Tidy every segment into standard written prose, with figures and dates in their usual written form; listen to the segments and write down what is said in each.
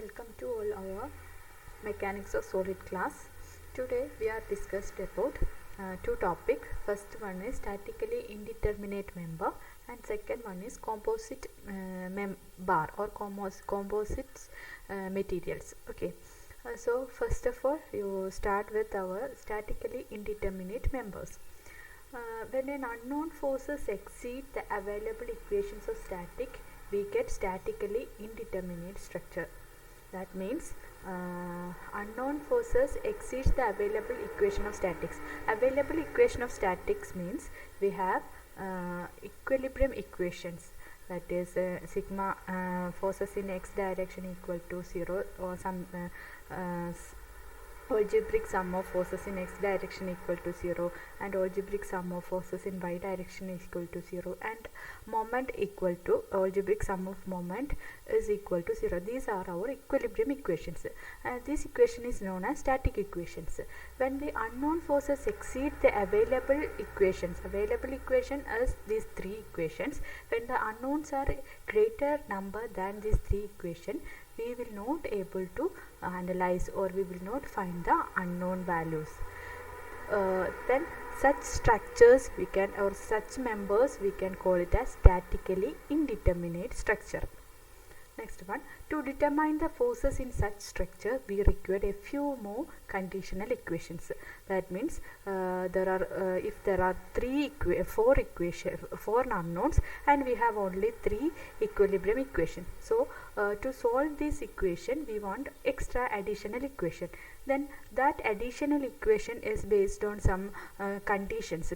Welcome to all our mechanics of solid class. Today we are discussed about two topics. First one is statically indeterminate member and second one is composite bar or composites materials. Okay. So first of all you start with our statically indeterminate members. When an unknown forces exceed the available equations of static, we get statically indeterminate structure. That means unknown forces exceeds the available equation of statics. Available equation of statics means we have equilibrium equations, that is sigma forces in x direction equal to 0 or some algebraic sum of forces in x direction equal to 0 and algebraic sum of forces in y direction is equal to 0 and moment equal to algebraic sum of moment is equal to 0. These are our equilibrium equations. This equation is known as static equations. When the unknown forces exceed the available equation is these three equations. When the unknowns are greater number than these three equations, we will not able to analyze or we will not find the unknown values. Then such structures we can, or such members we can call it as statically indeterminate structure. Next one, to determine the forces in such structure we require a few more conditional equations. That means if there are four unknowns and we have only three equilibrium equations. So to solve this equation we want extra additional equation. Then that additional equation is based on some conditions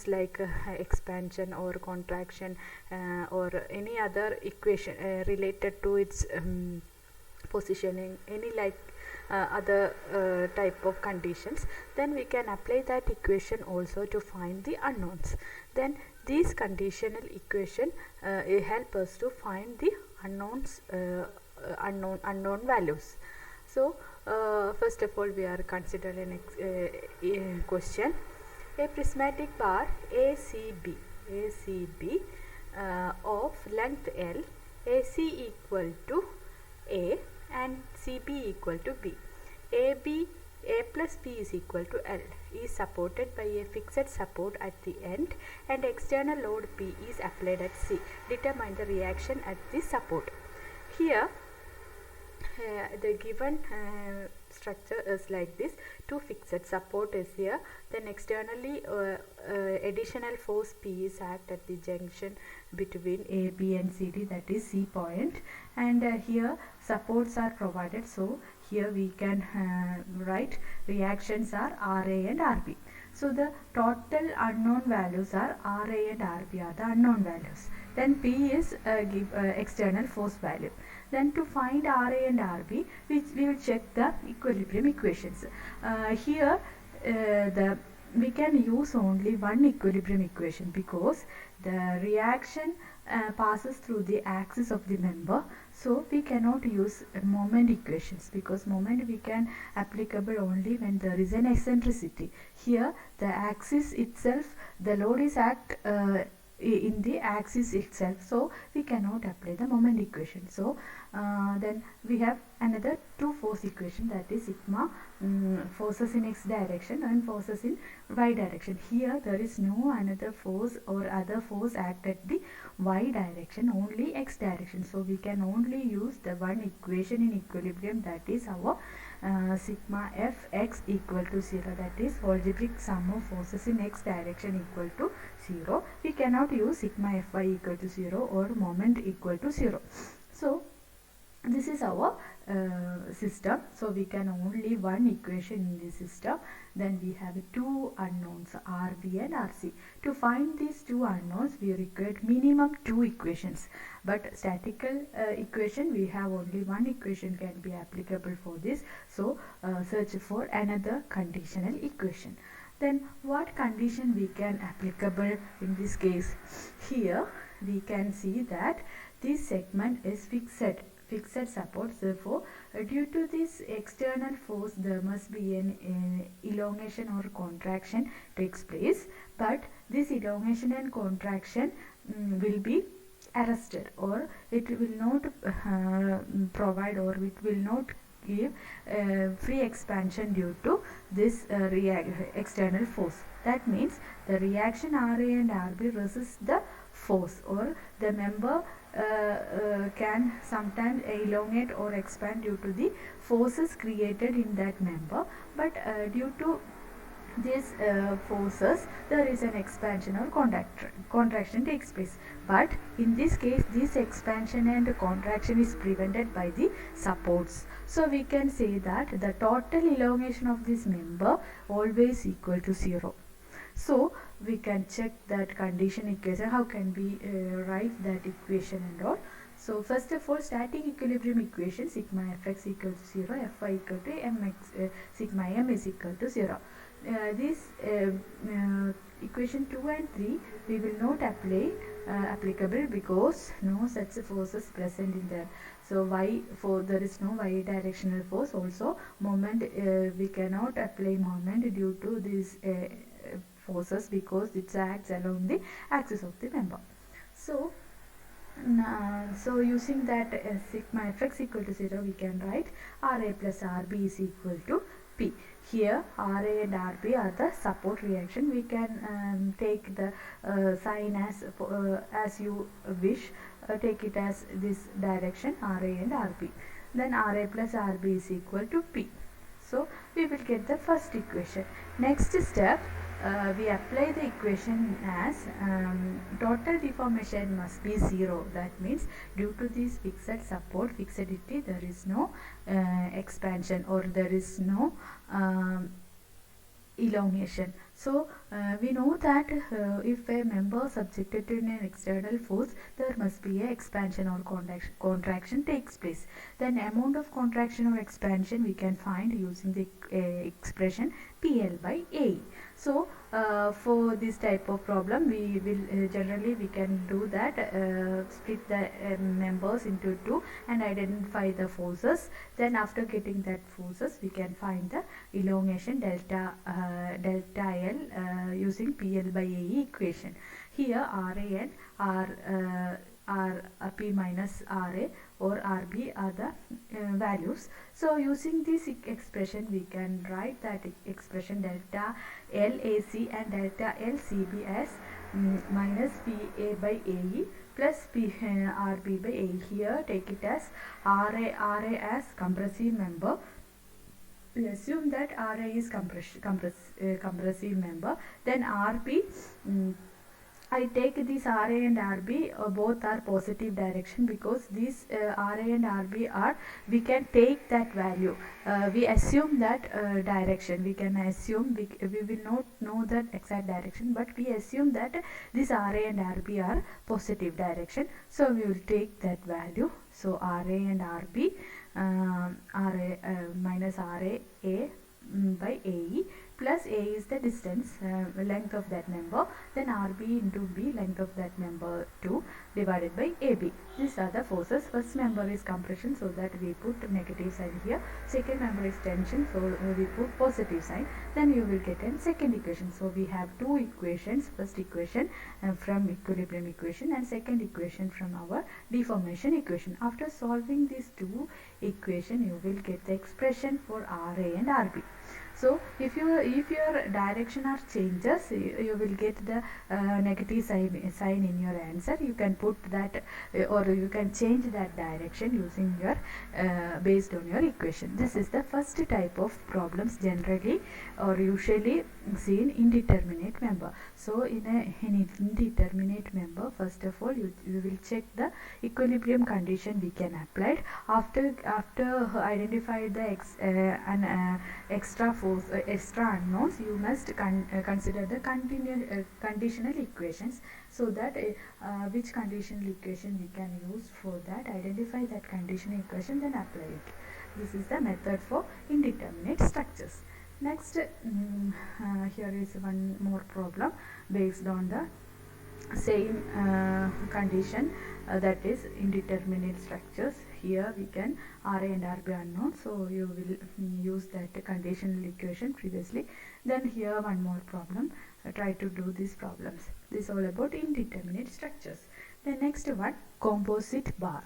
like expansion or contraction or any other equation related to its positioning, any other type of conditions. Then we can apply that equation also to find the unknowns. Then these conditional equation help us to find the unknowns, unknown values. So first of all we are considering a question. A prismatic bar ACB of length L, AC equal to A and CB equal to B. A plus B is equal to L is supported by a fixed support at the end and external load P is applied at C. Determine the reaction at the support. Here the given structure is like this. Two fixed support is here, then externally additional force P is act at the junction between A, B and CD, that is C point, and here supports are provided. So here we can write reactions are RA and RB. So the total unknown values are RA and RB are the unknown values. Then P is external force value. Then to find RA and RB, we will check the equilibrium equations. Here we can use only one equilibrium equation because the reaction passes through the axis of the member. So we cannot use moment equations because moment we can applicable only when there is an eccentricity. Here the axis itself, the load is act in the axis itself, so we cannot apply the moment equation. So then we have another two force equation, that is sigma forces in x direction and forces in y direction. Here there is no another force or other force act at the y direction, only x direction. So we can only use the one equation in equilibrium, that is our sigma fx equal to 0, that is algebraic sum of forces in x direction equal to 0. We cannot use sigma fy equal to 0 or moment equal to 0. So this is our system. So we can only one equation in this system. Then we have two unknowns, RB and RC. To find these two unknowns we require minimum two equations, but statical equation we have only one equation can be applicable for this. So search for another conditional equation. Then what condition we can applicable in this case? Here we can see that this segment is fixed support. Therefore due to this external force there must be an elongation or contraction takes place, but this elongation and contraction will be arrested, or it will not provide, or it will not give free expansion due to this external force. That means the reaction Ra and Rb resist the force, or the member can sometimes elongate or expand due to the forces created in that member, but due to these forces there is an expansion or contraction takes place. But in this case, this expansion and contraction is prevented by the supports. So we can say that the total elongation of this member always equal to 0. So we can check that condition equation. How can we write that equation and all? So first of all, static equilibrium equation, sigma fx equal to 0, fy equal to mx, sigma m is equal to 0. This equation 2 and 3 we will not applicable because no such forces present in there. So there is no y directional force. Also moment, we cannot apply moment due to these forces because it acts along the axis of the member. So using that sigma fx equal to 0, we can write Ra plus Rb is equal to P. Here Ra and Rb are the support reaction. We can take the sign as you wish. Take it as this direction, Ra and Rb. Then Ra plus Rb is equal to P. So we will get the first equation. Next step, we apply the equation as total deformation must be 0. That means due to this fixed support, fixedity, there is no expansion, or there is no elongation. So we know that if a member subjected to an external force, there must be a expansion or contraction takes place. Then amount of contraction or expansion we can find using the expression PL by A. So for this type of problem, we will generally we can do that, split the members into two and identify the forces. Then after getting that forces, we can find the elongation delta L using PL by A equation. Here Ra and R P minus Ra or Rb are the values. So using this expression, we can write that expression delta LAC and delta LCB as minus PA by AE plus RB by AE. Here take it as RA as compressive member. We assume that Ra is compressive member. Then Rb, I take this Ra and Rb both are positive direction, because these Ra and Rb are, we can take that value. We assume that direction. We can assume, we will not know that exact direction, but we assume that this Ra and Rb are positive direction. So we will take that value. So Ra and Rb, minus Ra A by AE plus A is the distance, length of that member, then RB into B, length of that member 2, divided by AB. These are the forces. First member is compression, so that we put negative sign here. Second member is tension, so we put positive sign. Then you will get a second equation. So we have two equations. First equation from equilibrium equation, and second equation from our deformation equation. After solving these two equations, you will get the expression for Ra and Rb. So if your direction are changes, you will get the negative sign in your answer. You can put that or you can change that direction using your based on your equation. This is the first type of problems generally or usually seen in indeterminate member. So in an indeterminate member, first of all you will check the equilibrium condition we can apply. After identify the extra force, extra unknowns, you must consider the conditional equations, so that which conditional equation we can use for that, identify that conditional equation, then apply it. This is the method for indeterminate structures. Next, here is one more problem based on the same condition, that is indeterminate structures. Here we can Ra and Rb unknown, so you will use that conditional equation previously. Then here one more problem, try to do these problems. This is all about indeterminate structures. The next one, composite bar.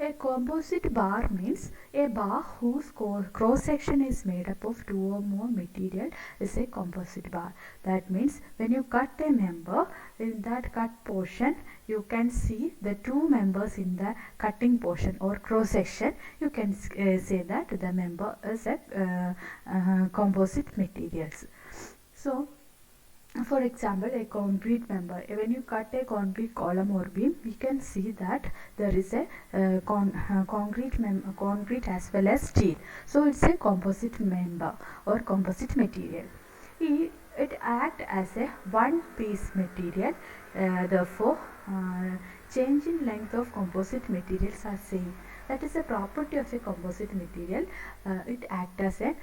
A composite bar means a bar whose cross section is made up of two or more material is a composite bar. That means when you cut a member, in that cut portion you can see the two members in the cutting portion or cross section. You can say that the member is a composite materials. So for example, a concrete member, when you cut a concrete column or beam, we can see that there is a concrete as well as steel. So it's a composite member or composite material. It acts as a one piece material. Therefore, change in length of composite materials are same. That is a property of a composite material. It acts as a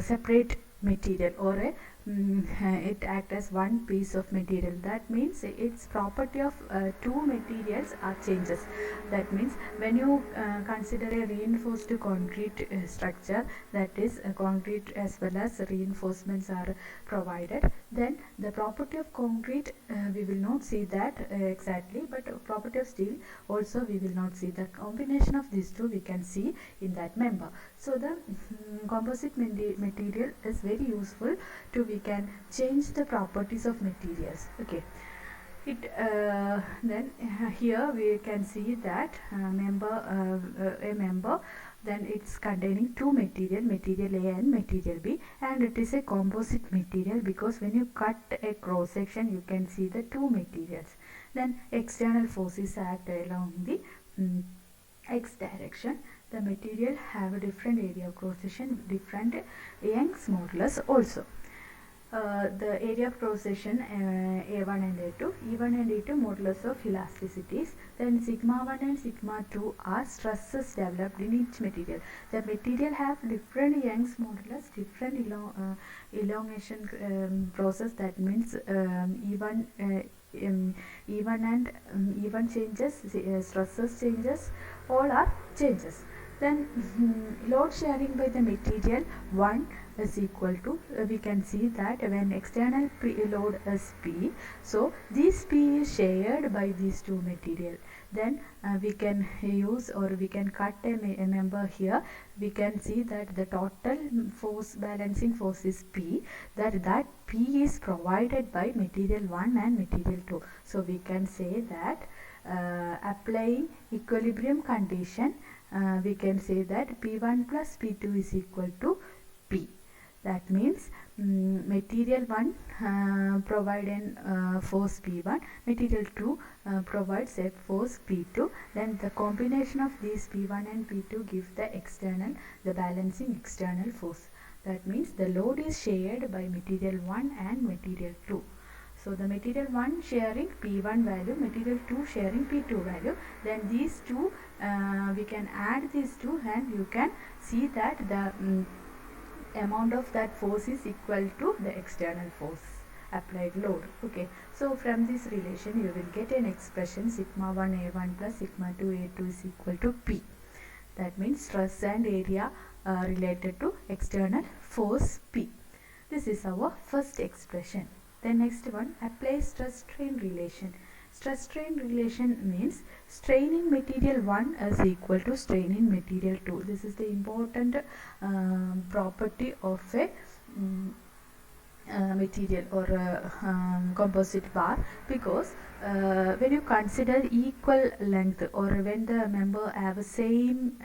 separate material, or it acts as one piece of material. That means its property of two materials are changes. That means when you consider a reinforced concrete structure, that is concrete as well as reinforcements are provided, then the property of concrete we will not see that exactly, but property of steel also we will not see. The combination of these two we can see in that member. So the composite material is very useful to we can change the properties of materials. Okay, then here we can see that a member, then it's containing two material A and material B, and it is a composite material because when you cut a cross section you can see the two materials. Then external forces act along the x direction. The material have a different area of cross section, different Young's modulus also. The area of cross section A1 and A2, E1 and E2 modulus of elasticities. Then sigma 1 and sigma 2 are stresses developed in each material. The material have different Young's modulus, different elongation process. That means E1 and E1 changes, stresses changes, all are changes. Then load sharing by the material 1 is equal to, we can see that when external load is P, so this P is shared by these two material. Then we can use, or we can cut a member here. We can see that the total force, balancing force is P, that P is provided by material 1 and material 2. So we can say that applying equilibrium condition, we can say that P1 plus P2 is equal to P. That means material 1 provide an force P1, material 2 provides a force P2. Then the combination of these P1 and P2 give the balancing external force. That means the load is shared by material 1 and material 2. So the material 1 sharing P1 value, material 2 sharing P2 value. Then these two, we can add these two, and you can see that the amount of that force is equal to the external force applied load. Okay, so from this relation you will get an expression sigma 1 A1 plus sigma 2 A2 is equal to P. That means stress and area related to external force P. This is our first expression. The next one, apply stress strain relation. Stress strain relation means strain in material 1 is equal to strain in material 2. This is the important property of a material or composite bar, because when you consider equal length, or when the member have same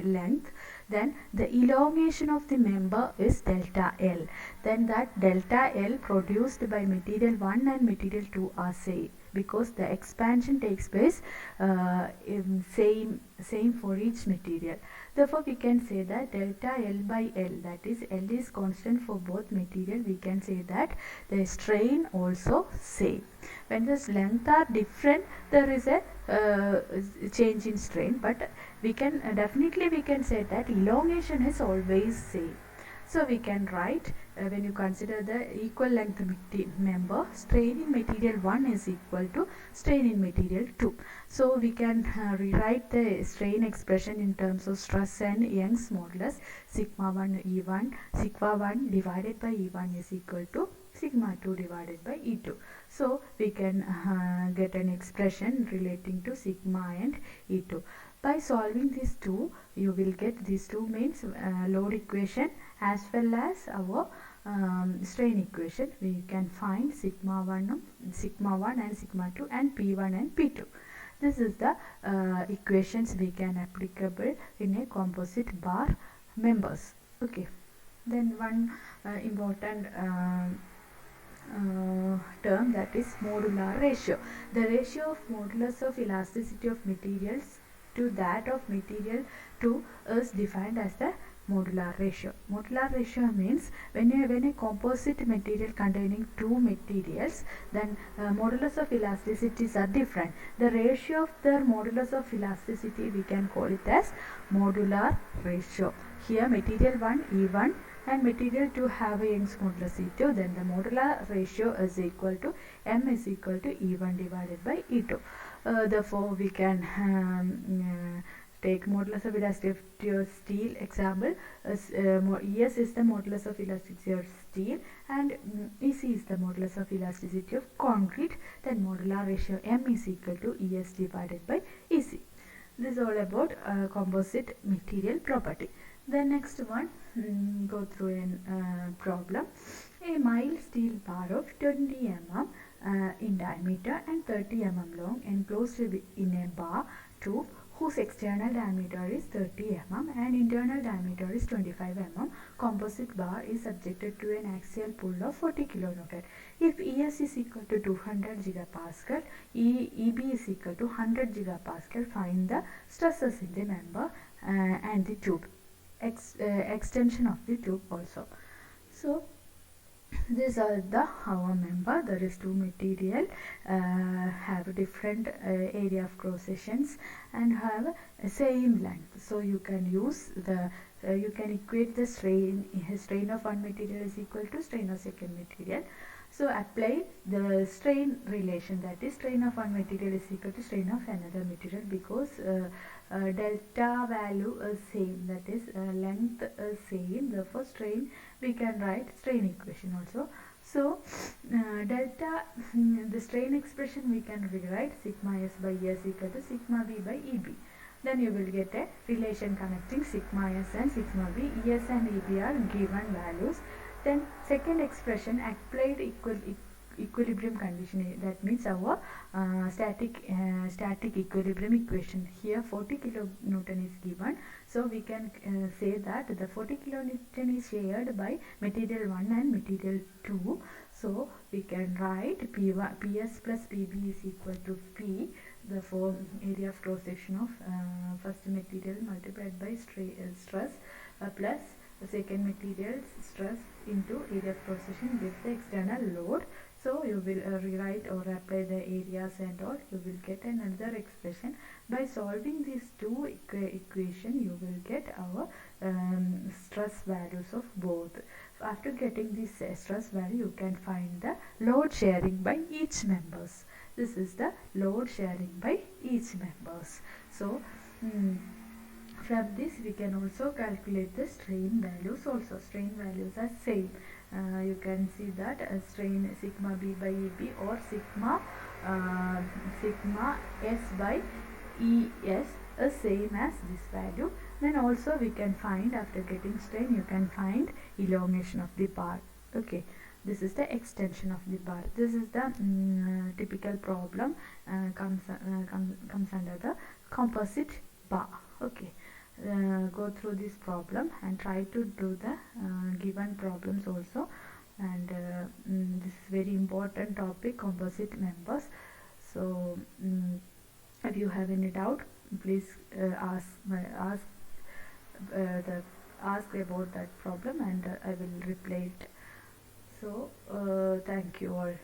length, then the elongation of the member is delta L. Then that delta L produced by material 1 and material 2 are same, because the expansion takes place in same for each material. Therefore we can say that delta L by L, that is L is constant for both material, we can say that the strain also same. When the length are different, there is a change in strain, but we can definitely we can say that elongation is always same. So we can write, when you consider the equal length member, strain in material 1 is equal to strain in material 2. So we can rewrite the strain expression in terms of stress and Young's modulus. Sigma 1 E1, sigma 1 divided by E1 is equal to sigma 2 divided by E2. So we can get an expression relating to sigma and E2. By solving these two, you will get these two means load equation as well as our strain equation. We can find sigma 1 and sigma 2 and P1 and P2. This is the equations we can applicable in a composite bar members. Okay. Then one important term, that is modular ratio. The ratio of modulus of elasticity of materials to that of material to is defined as the modular ratio. Modular ratio means when a composite material containing two materials, then modulus of elasticities are different. The ratio of their modulus of elasticity, we can call it as modular ratio. Here material 1 E1 and material 2 have a Young's modulus E2, then the modular ratio is equal to M is equal to E1 divided by E2. Therefore we can take modulus of elasticity of steel example. ES is the modulus of elasticity of steel and EC is the modulus of elasticity of concrete. Then modular ratio M is equal to ES divided by EC. This is all about composite material property. The next one, go through a problem. A mild steel bar of 20 mm in diameter and 30 mm long enclosed in a bar tube whose external diameter is 30 mm and internal diameter is 25 mm. Composite bar is subjected to an axial pull of 40 kN. If ES is equal to 200 gigapascal, EB is equal to 100 gigapascal, find the stresses in the member and the tube. Extension of the tube also. So these are our member. There is two material have different area of cross sections and have same length. So you can use the you can equate the strain of one material is equal to strain of second material. So apply the strain relation, that is strain of one material is equal to strain of another material, because delta value is same, that is length is same, therefore strain we can write strain equation also. So delta the strain expression we can rewrite sigma S by S equal to sigma B by EB. Then you will get a relation connecting sigma S and sigma B. ES and EB are given values. Then second expression, applied equilibrium condition, that means our static equilibrium equation. Here 40 kilonewton is given, so we can say that the 40 kilonewton is shared by material 1 and material 2. So we can write PS plus PB is equal to P, the area of cross section of first material multiplied by stress plus the second material's stress into area of cross section gives the external load. So you will rewrite or apply the areas and all, you will get another expression. By solving these two equation, you will get our stress values of both. After getting this stress value, you can find the load sharing by each members. This is the load sharing by each members. So from this we can also calculate the strain values also. Strain values are same. You can see that strain sigma B by EB or sigma S by ES is same as this value. Then also we can find, after getting strain, you can find elongation of the bar. Okay, this is the extension of the bar. This is the typical problem comes under the composite bar. Okay. Go through this problem and try to do the given problems also, and this is very important topic, composite members. So if you have any doubt, please ask about that problem and I will reply it. So thank you all.